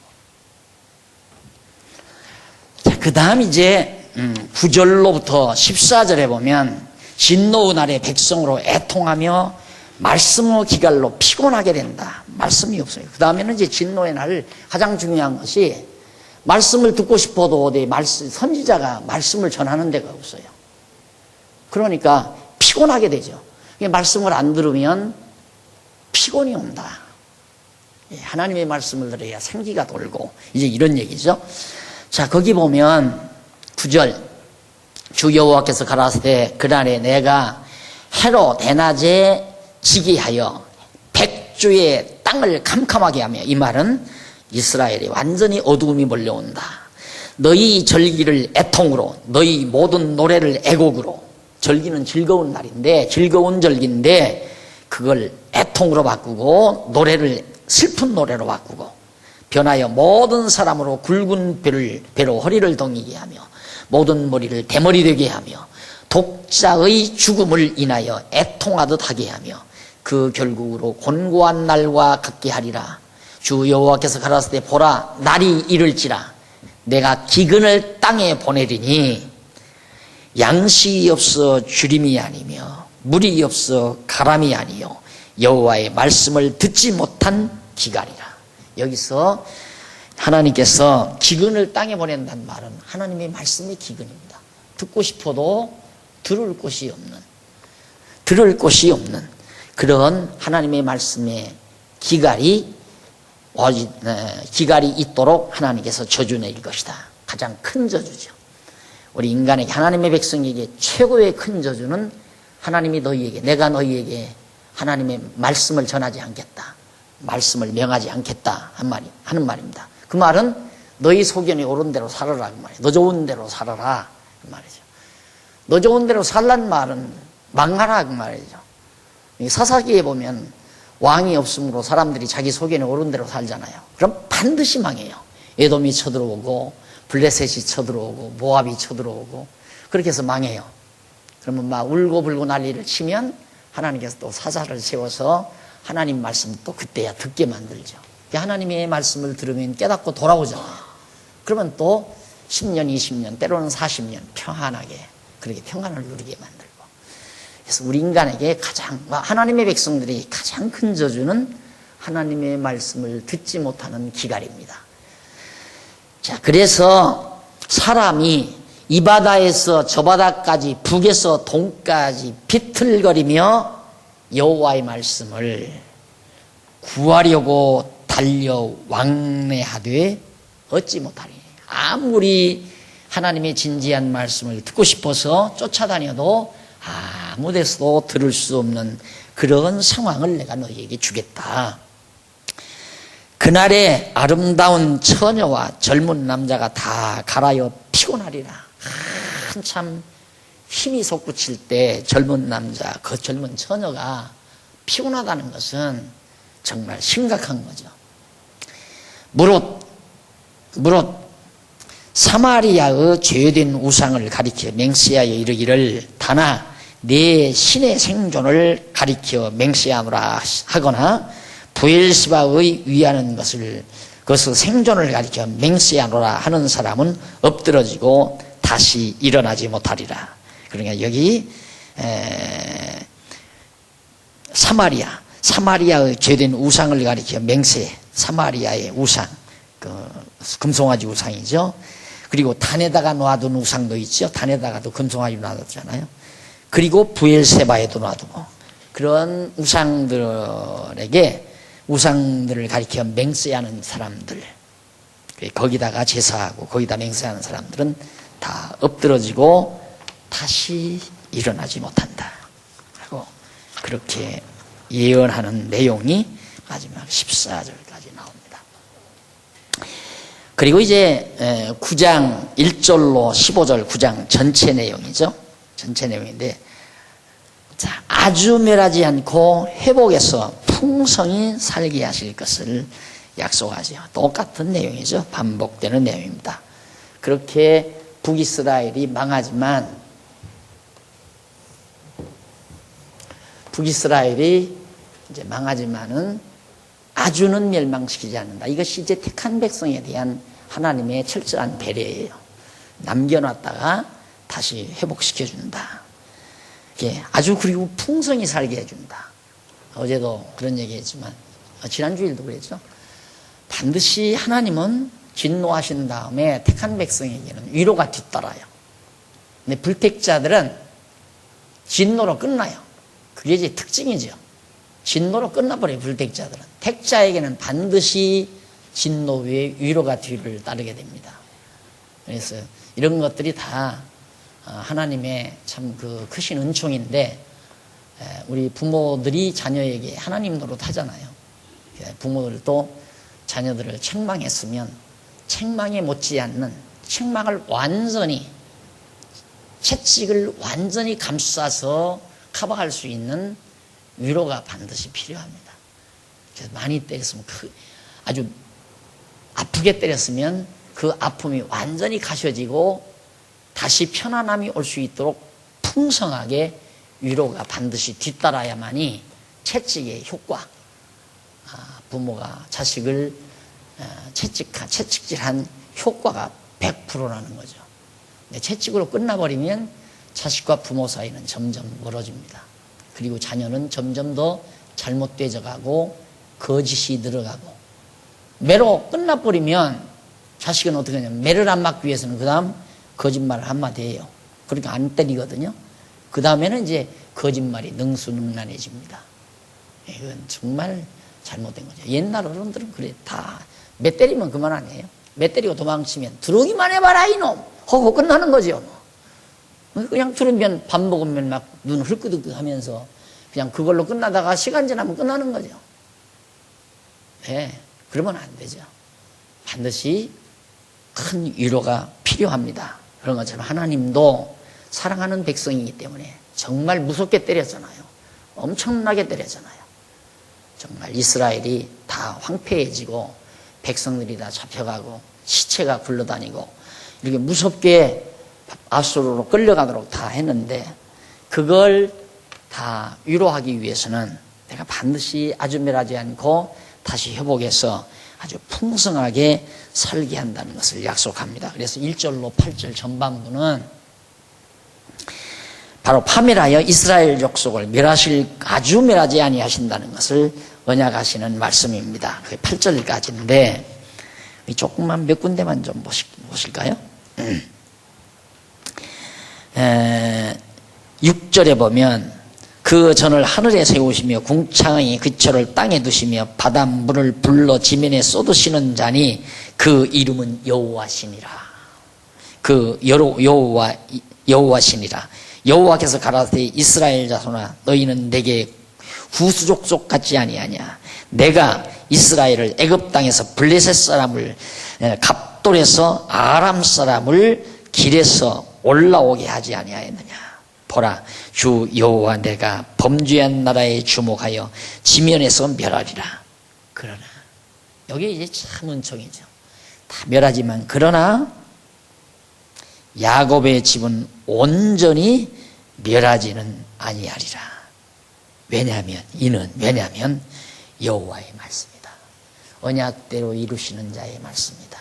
자, 그 다음 이제 9절로부터 14절에 보면 진노의 날에 백성으로 애통하며 말씀의 기갈로 피곤하게 된다. 말씀이 없어요. 그 다음에는 이제 진노의 날 가장 중요한 것이 말씀을 듣고 싶어도 어디 선지자가 말씀을 전하는 데가 없어요. 그러니까 피곤하게 되죠. 말씀을 안 들으면 피곤이 온다. 하나님의 말씀을 들어야 생기가 돌고 이제 이런 얘기죠. 자, 거기 보면 9절 주 여호와께서 가라사대 그날에 내가 해로 대낮에 지게 하여 백주의 땅을 캄캄하게 하며, 이 말은 이스라엘이 완전히 어두움이 몰려온다. 너희 절기를 애통으로, 너희 모든 노래를 애곡으로. 절기는 즐거운 날인데, 즐거운 절기인데 그걸 애통으로 바꾸고 노래를 슬픈 노래로 바꾸고, 변하여 모든 사람으로 굵은 배로 허리를 동이게 하며 모든 머리를 대머리 되게 하며 독자의 죽음을 인하여 애통하듯 하게 하며 그 결국으로 곤고한 날과 같게 하리라. 주 여호와께서 가라사대 보라, 날이 이를지라 내가 기근을 땅에 보내리니 양식이 없어 주림이 아니며 물이 없어 가람이 아니요 여호와의 말씀을 듣지 못한 기갈이라. 여기서 하나님께서 기근을 땅에 보낸다는 말은 하나님의 말씀의 기근입니다. 듣고 싶어도 들을 곳이 없는 그런 하나님의 말씀의 기갈이 있도록 하나님께서 저주 내릴 것이다. 가장 큰 저주죠. 우리 인간에게, 하나님의 백성에게 최고의 큰 저주는 하나님이 내가 너희에게 하나님의 말씀을 전하지 않겠다, 말씀을 명하지 않겠다 하는 말입니다. 그 말은 너희 소견이 옳은 대로 살아라 그 말이에요. 너 좋은 대로 살아라 그 말이죠. 너 좋은 대로 살란 말은 망하라 그 말이죠. 사사기에 보면 왕이 없으므로 사람들이 자기 소견이 옳은 대로 살잖아요. 그럼 반드시 망해요. 에돔이 쳐들어오고 블레셋이 쳐들어오고 모압이 쳐들어오고 그렇게 해서 망해요. 그러면 막 울고불고 난리를 치면 하나님께서 또 사사를 세워서 하나님 말씀 또 그때야 듣게 만들죠. 하나님의 말씀을 들으면 깨닫고 돌아오잖아요. 그러면 또 10년, 20년, 때로는 40년 평안하게, 그렇게 평안을 누리게 만들고. 그래서 우리 인간에게 하나님의 백성들이 가장 큰 저주는 하나님의 말씀을 듣지 못하는 기갈입니다. 자, 그래서 사람이 이 바다에서 저 바다까지, 북에서 동까지 비틀거리며 여호와의 말씀을 구하려고 달려 왕래하되 얻지 못하리니. 아무리 하나님의 진지한 말씀을 듣고 싶어서 쫓아다녀도 아무 데서도 들을 수 없는 그런 상황을 내가 너희에게 주겠다. 그날에 아름다운 처녀와 젊은 남자가 다 갈아여 피곤하리라. 한참 힘이 솟구칠 때 젊은 남자, 그 젊은 처녀가 피곤하다는 것은 정말 심각한 거죠. 무릇 사마리아의 죄된 우상을 가리켜 맹세하여 이르기를 다나 내 신의 생존을 가리켜 맹세하노라 하거나 부엘시바의 위하는 그것의 생존을 가리켜 맹세하노라 하는 사람은 엎드러지고 다시 일어나지 못하리라. 그러니까 여기 사마리아의 죄된 우상을 가리켜 맹세, 사마리아의 우상, 금송아지 우상이죠. 그리고 단에다가 놔둔 우상도 있죠. 단에다가도 금송아지 놔뒀잖아요. 그리고 부엘세바에도 놔두고, 그런 우상들을 가리켜 맹세하는 사람들, 거기다가 제사하고 거기다 맹세하는 사람들은 다 엎드러지고 다시 일어나지 못한다 하고, 그렇게 예언하는 내용이 마지막 14절까지 나옵니다. 그리고 이제 9장 1절로 15절 9장 전체 내용이죠. 전체 내용인데, 자, 아주 멸하지 않고 회복해서 풍성히 살게 하실 것을 약속하죠. 똑같은 내용이죠. 반복되는 내용입니다. 그렇게 북이스라엘이 망하지만 북이스라엘이 이제 망하지만은 아주는 멸망시키지 않는다. 이것이 이제 택한 백성에 대한 하나님의 철저한 배려예요. 남겨놨다가 다시 회복시켜준다. 아주 그리고 풍성히 살게 해준다. 어제도 그런 얘기했지만 지난주일도 그랬죠. 반드시 하나님은 진노하신 다음에 택한 백성에게는 위로가 뒤따라요. 근데 불택자들은 진노로 끝나요. 그게 이제 특징이죠. 진노로 끝나버려요. 불택자들은. 택자에게는 반드시 진노 외에 위로가 뒤를 따르게 됩니다. 그래서 이런 것들이 다 하나님의 참 그 크신 은총인데, 우리 부모들이 자녀에게 하나님 노릇하잖아요. 부모들도 자녀들을 책망했으면 책망에 못지않는, 책망을 완전히, 채찍을 완전히 감싸서 커버할 수 있는 위로가 반드시 필요합니다. 그래서 많이 때렸으면, 아주 아프게 때렸으면 그 아픔이 완전히 가셔지고 다시 편안함이 올 수 있도록 풍성하게 위로가 반드시 뒤따라야만이 채찍의 효과, 부모가 자식을 채찍질한 효과가 100%라는 거죠. 채찍으로 끝나버리면 자식과 부모 사이는 점점 멀어집니다. 그리고 자녀는 점점 더 잘못되져 가고 거짓이 늘어가고, 매로 끝나버리면 자식은 어떻게 하냐면 매를 안 맞기 위해서는 그 다음 거짓말을 한마디 해요. 그러니까 안 때리거든요. 그 다음에는 이제 거짓말이 능수능란해집니다. 이건 정말 잘못된 거죠. 옛날 어른들은 그래, 다 매 때리면 그만 아니에요. 매 때리고 도망치면 들어오기만 해봐라 이놈 하고 끝나는 거죠. 그냥 들으면 밥 먹으면 막 눈 흘끄득 하면서 그냥 그걸로 끝나다가 시간 지나면 끝나는 거죠. 네, 그러면 안 되죠. 반드시 큰 위로가 필요합니다. 그런 것처럼 하나님도 사랑하는 백성이기 때문에 정말 무섭게 때렸잖아요. 엄청나게 때렸잖아요. 정말 이스라엘이 다 황폐해지고 백성들이 다 잡혀가고 시체가 굴러다니고 이렇게 무섭게 아수르로 끌려가도록 다 했는데, 그걸 다 위로하기 위해서는 내가 반드시 아주 멸하지 않고 다시 회복해서 아주 풍성하게 살게 한다는 것을 약속합니다. 그래서 1절로 8절 전반부는 바로 파멸하여 이스라엘 족속을 아주 멸하지 아니하신다는 것을 언약하시는 말씀입니다. 그게 8절까지인데 조금만 몇 군데만 좀 보실까요? 6절에 보면 그 전을 하늘에 세우시며 궁창의 그처를 땅에 두시며 바닷물을 불러 지면에 쏟으시는 자니 그 이름은 여호와시니라. 그 여호와시니라. 여호와께서 가라사대 이스라엘 자손아 너희는 내게 후수족속 같지 아니하냐. 내가 이스라엘을 애굽 땅에서 블레셋 사람을 갑돌에서 아람 사람을 길에서 올라오게 하지 아니하였느냐. 보라, 주 여호와 내가 범죄한 나라에 주목하여 지면에서 멸하리라. 그러나 여기 이제 참 은총이죠. 다 멸하지만 그러나 야곱의 집은 온전히 멸하지는 아니하리라. 왜냐하면 여호와의 말씀이다. 언약대로 이루시는 자의 말씀이다.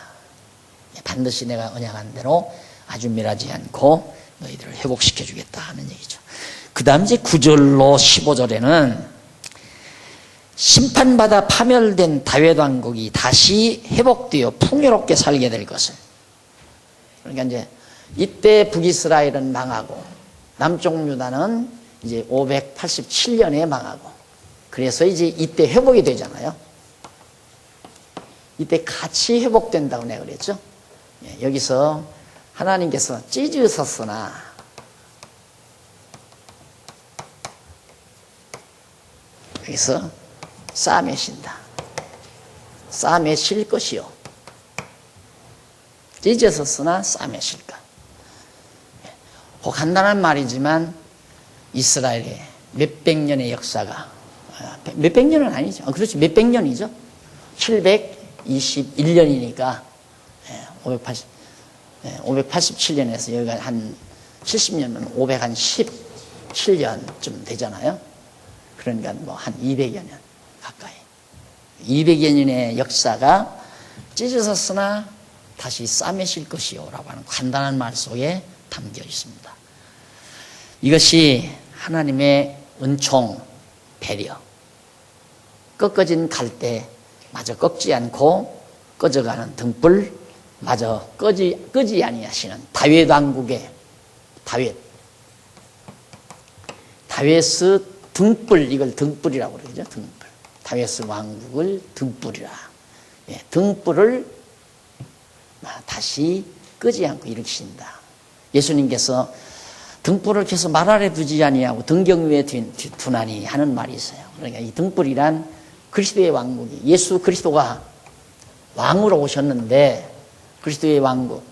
반드시 내가 언약한 대로 아주 멸하지 않고 너희들을 회복시켜 주겠다 하는 얘기죠. 그 다음 이제 9절로 15절에는 심판받아 파멸된 다윗 왕국이 다시 회복되어 풍요롭게 살게 될 것을. 그러니까 이제 이때 북이스라엘은 망하고 남쪽 유다는 이제 587년에 망하고, 그래서 이제 이때 회복이 되잖아요. 이때 같이 회복된다고 내가 그랬죠. 여기서 하나님께서 찢으셨으나 여기서 싸매신다. 싸매실 것이요. 찢으셨으나 싸매실까. 간단한 말이지만 이스라엘의 몇백 년의 역사가 몇백 년은 아니죠. 그렇지, 몇백 년이죠. 721년이니까 587년에서 여기가 한 70년은 517년쯤 되잖아요. 그러니까 뭐 한 200여 년 가까이. 200여 년의 역사가 찢어졌으나 다시 싸매실 것이요 라고 하는 간단한 말 속에 담겨 있습니다. 이것이 하나님의 은총, 배려. 꺾어진 갈대 마저 꺾지 않고 꺼져가는 등불 마저 끄지 아니하시는 다윗 왕국의 다윗의 등불, 이걸 등불이라고 그러죠. 등불. 다윗의 왕국을 등불이라. 예, 등불을 다시 끄지 않고 일으키신다. 예수님께서 등불을 계속 말 아래 두지 아니하고 등경 위에 두나니 하는 말이 있어요. 그러니까 이 등불이란 그리스도의 왕국이, 예수 그리스도가 왕으로 오셨는데 그리스도의 왕국,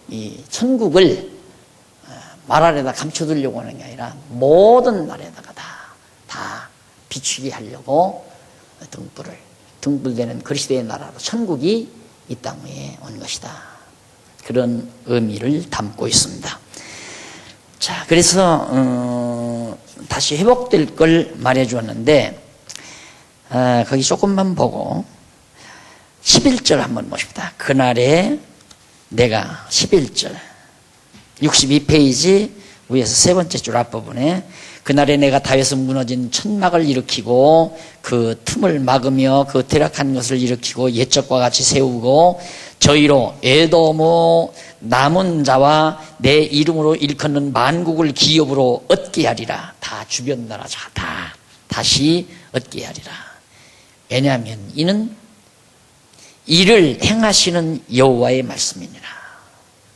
이 천국을 말 아래다 감춰두려고 하는 게 아니라 모든 말에다가 다 비추게 하려고 등불되는 그리스도의 나라로 천국이 이 땅에 온 것이다. 그런 의미를 담고 있습니다. 자, 그래서 다시 회복될 걸 말해 주었는데 거기 조금만 보고 11절 한번 보십시다. 그날에 내가 11절 62페이지 위에서 세 번째 줄 앞부분에 그날에 내가 다윗은 무너진 천막을 일으키고 그 틈을 막으며 그 퇴락한 것을 일으키고 옛적과 같이 세우고 저희로 에도모 남은 자와 내 이름으로 일컫는 만국을 기업으로 얻게 하리라. 다 주변 나라 다 다시 얻게 하리라. 왜냐하면 이는 이를 행하시는 여호와의 말씀이니라.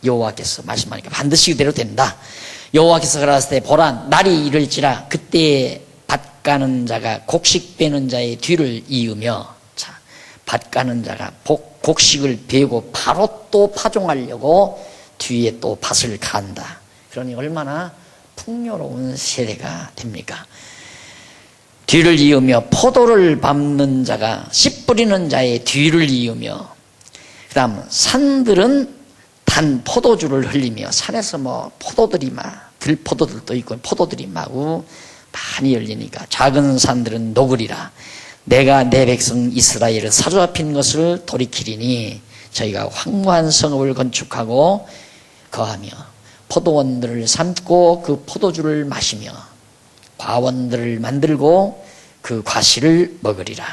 여호와께서 말씀하니까 반드시 그대로 된다. 여호와께서 가라사대 보라 날이 이를지라 그때에 밭 가는 자가 곡식 베는 자의 뒤를 이으며, 자, 밭 가는 자가 곡식을 베고 바로 또 파종하려고 뒤에 또 밭을 간다. 그러니 얼마나 풍요로운 세대가 됩니까? 뒤를 이으며 포도를 밟는 자가 씨 뿌리는 자의 뒤를 이으며, 그 다음 산들은 단 포도주를 흘리며, 산에서 뭐 포도들이 막 들포도들도 있고 포도들이 마구 많이 열리니까 작은 산들은 녹으리라. 내가 내 백성 이스라엘을 사로잡힌 것을 돌이키리니 저희가 황무한 성읍을 건축하고 거하며 포도원들을 삼고 그 포도주를 마시며 과원들을 만들고 그 과실을 먹으리라.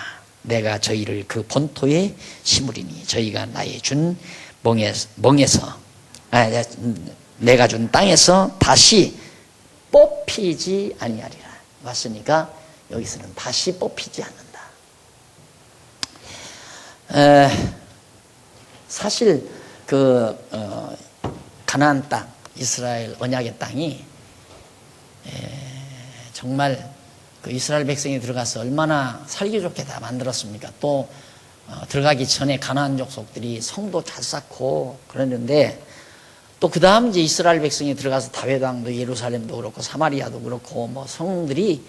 내가 저희를 그 본토에 심으리니 저희가 나의 준 내가 준 땅에서 다시 뽑히지 아니하리라. 왔으니까 여기서는 다시 뽑히지 않는다. 사실 가나안 땅, 이스라엘 언약의 땅이 정말 그 이스라엘 백성이 들어가서 얼마나 살기 좋게 다 만들었습니까? 또 들어가기 전에 가나안 족속들이 성도 잘 쌓고 그랬는데, 또 그 다음 이제 이스라엘 백성이 들어가서 다윗 왕도 예루살렘도 그렇고 사마리아도 그렇고 뭐 성들이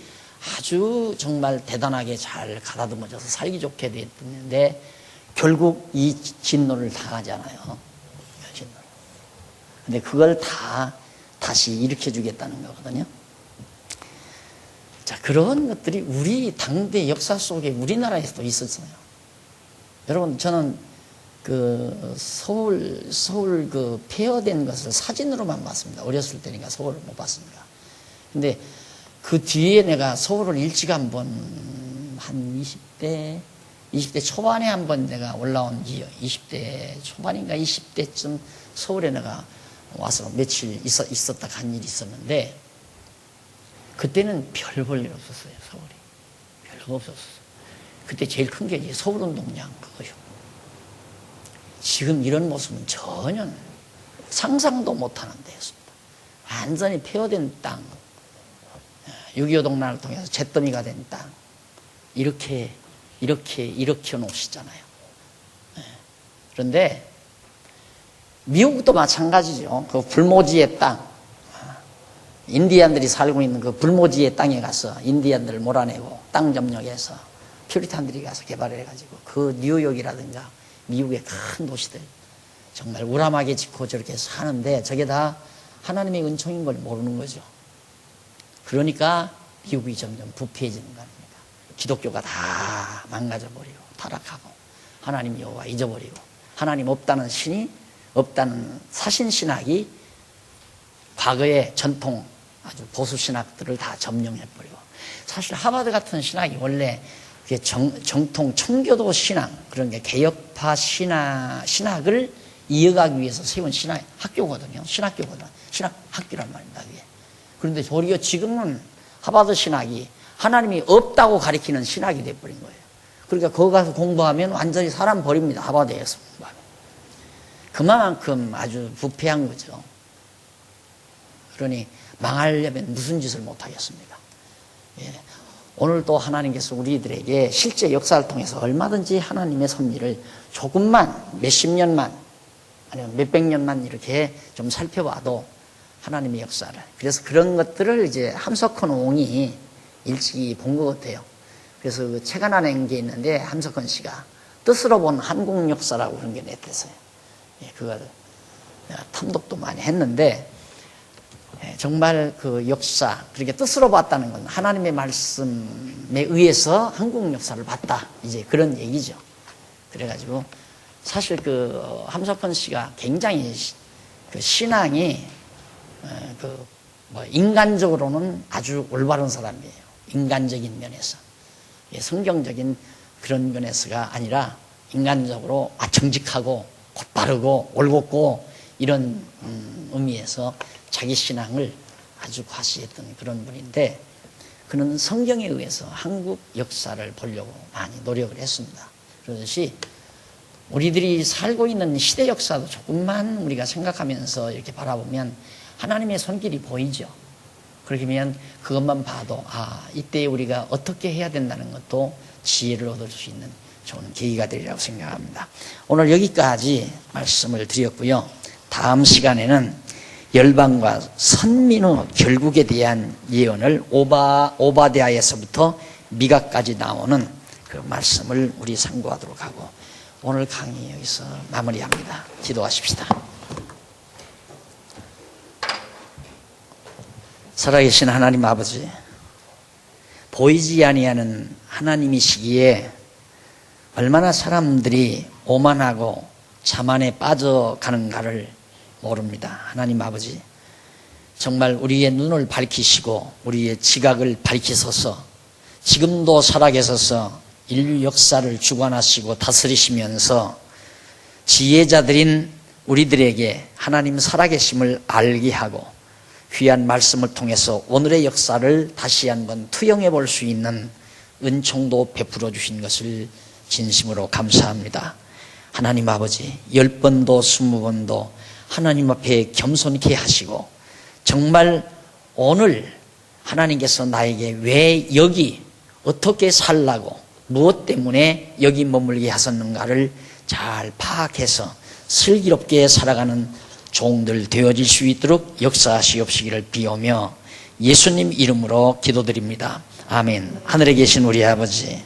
아주 정말 대단하게 잘 가다듬어져서 살기 좋게 됐는데 결국 이 진노를 당하잖아요. 근데 그걸 다시 일으켜 주겠다는 거거든요. 자, 그런 것들이 우리 당대 역사 속에 우리나라에서도 있었어요. 여러분, 저는 서울 폐허된 것을 사진으로만 봤습니다. 어렸을 때니까 서울을 못 봤습니다. 근데 그 뒤에 내가 서울을 일찍 한번 한 20대 초반에 한번 내가 올라온 20대 초반인가 20대쯤 서울에 내가 와서 며칠 있었다 간 일이 있었는데, 그때는 별 볼 일 없었어요. 서울이 별로 없었어요. 그때 제일 큰 게 서울운동장 그거요. 지금 이런 모습은 전혀 상상도 못하는 데였습니다. 완전히 폐허된 땅, 6.25 동란을 통해서 잿더미가 된 땅, 이렇게 놓으시잖아요. 그런데 미국도 마찬가지죠. 그 불모지의 땅, 인디안들이 살고 있는 그 불모지의 땅에 가서 인디안들을 몰아내고 땅 점령해서 퓨리탄들이 가서 개발해가지고 그 뉴욕이라든가 미국의 큰 도시들 정말 우람하게 짓고 저렇게 사는데 저게 다 하나님의 은총인 걸 모르는 거죠. 그러니까 미국이 점점 부패해지는 거 아닙니까? 기독교가 다 망가져버리고 타락하고 하나님 여호와 잊어버리고 하나님 없다는 신이 없다는 사신신학이 과거의 전통 아주 보수 신학들을 다 점령해버리고 사실 하버드 같은 신학이 원래 정통 청교도 신앙 그런 게 개혁파 신학을 이어가기 위해서 세운 신학 학교거든요. 신학교거든. 신학학교란 말입니다. 그게. 그런데 도리어 지금은 하버드 신학이 하나님이 없다고 가리키는 신학이 돼버린 거예요. 그러니까 거기 가서 공부하면 완전히 사람 버립니다. 하버드에서 공부하면. 그만큼 아주 부패한 거죠. 그러니 망하려면 무슨 짓을 못하겠습니까? 예. 오늘 또 하나님께서 우리들에게 실제 역사를 통해서 얼마든지 하나님의 섭리를 조금만 몇십 년만 아니면 몇백 년만 이렇게 좀 살펴봐도 하나님의 역사를 그래서 그런 것들을 이제 함석헌 옹이 일찍이 본 것 같아요. 그래서 그 책 하나 낸 게 있는데 함석헌 씨가 뜻으로 본 한국 역사라고 그런 게 냈댔어요. 예, 그거 탐독도 많이 했는데 정말 그 역사, 그렇게 뜻으로 봤다는 건 하나님의 말씀에 의해서 한국 역사를 봤다. 이제 그런 얘기죠. 그래가지고 사실 그 함석헌 씨가 굉장히 그 신앙이 인간적으로는 아주 올바른 사람이에요. 인간적인 면에서. 성경적인 그런 면에서가 아니라 인간적으로 정직하고 곧바르고 올곧고 이런 의미에서 자기 신앙을 아주 과시했던 그런 분인데 그는 성경에 의해서 한국 역사를 보려고 많이 노력을 했습니다. 그러듯이 우리들이 살고 있는 시대 역사도 조금만 우리가 생각하면서 이렇게 바라보면 하나님의 손길이 보이죠. 그러면 그것만 봐도 이때 우리가 어떻게 해야 된다는 것도 지혜를 얻을 수 있는 좋은 계기가 되리라고 생각합니다. 오늘 여기까지 말씀을 드렸고요. 다음 시간에는 열방과 선민의 결국에 대한 예언을 오바댜에서부터 미가까지 나오는 그 말씀을 우리 상고하도록 하고 오늘 강의 여기서 마무리합니다. 기도하십시다. 살아계신 하나님 아버지, 보이지 아니하는 하나님이시기에 얼마나 사람들이 오만하고 자만에 빠져가는가를 모릅니다. 하나님 아버지, 정말 우리의 눈을 밝히시고 우리의 지각을 밝히소서. 지금도 살아계셔서 인류 역사를 주관하시고 다스리시면서 지혜자들인 우리들에게 하나님 살아계심을 알게 하고 귀한 말씀을 통해서 오늘의 역사를 다시 한번 투영해 볼 수 있는 은총도 베풀어 주신 것을 진심으로 감사합니다. 하나님 아버지, 10번도 20번도 하나님 앞에 겸손케 하시고 정말 오늘 하나님께서 나에게 왜 여기 어떻게 살라고 무엇 때문에 여기 머물게 하셨는가를 잘 파악해서 슬기롭게 살아가는 종들 되어질 수 있도록 역사하시옵시기를 비오며 예수님 이름으로 기도드립니다. 아멘. 하늘에 계신 우리 아버지,